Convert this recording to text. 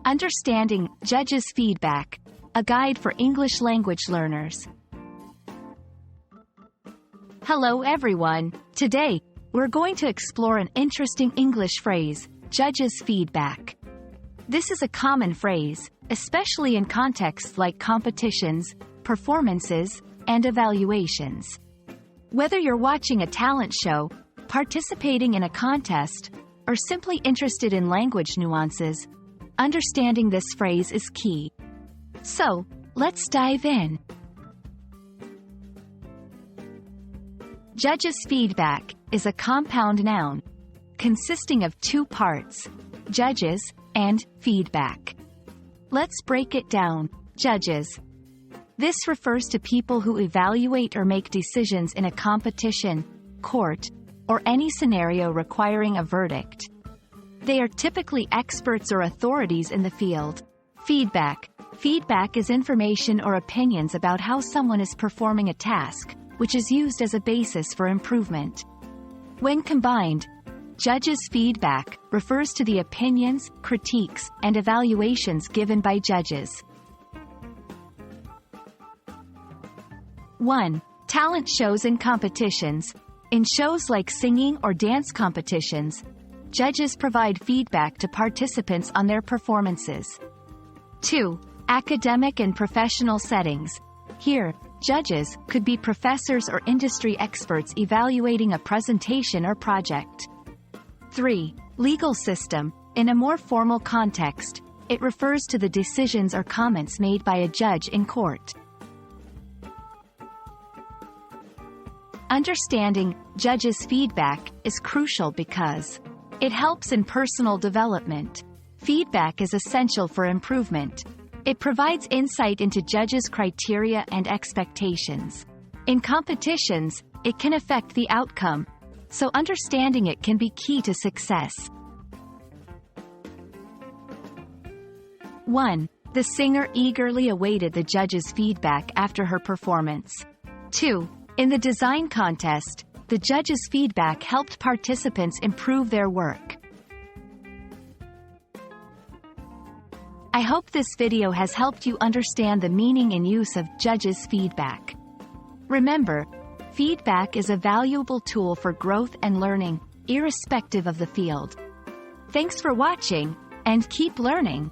Understanding Judges Feedback, a guide for English language learners. Hello everyone. Today, we're going to explore an interesting English phrase, judges feedback. This is a common phrase, especially in contexts like competitions, performances, and evaluations. Whether you're watching a talent show, participating in a contest, or simply interested in language nuances, understanding this phrase is key. So, let's dive in. Judges feedback is a compound noun, consisting of two parts, judges and feedback. Let's break it down. Judges. This refers to people who evaluate or make decisions in a competition, court, or any scenario requiring a verdict. They are typically experts or authorities in the field. Feedback. Feedback is information or opinions about how someone is performing a task, which is used as a basis for improvement. When combined, judges' feedback refers to the opinions, critiques, and evaluations given by judges. 1. Talent shows and competitions. In shows like singing or dance competitions, judges provide feedback to participants on their performances. 2. Academic and professional settings. Here, judges could be professors or industry experts evaluating a presentation or project. 3. Legal system. In a more formal context, it refers to the decisions or comments made by a judge in court. Understanding judges' feedback is crucial because it helps in personal development. Feedback is essential for improvement. It provides insight into judges' criteria and expectations. In competitions, it can affect the outcome, so understanding it can be key to success. 1. The singer eagerly awaited the judges' feedback after her performance. 2. In the design contest, the judges' feedback helped participants improve their work. I hope this video has helped you understand the meaning and use of judges' feedback. Remember, feedback is a valuable tool for growth and learning, irrespective of the field. Thanks for watching, and keep learning.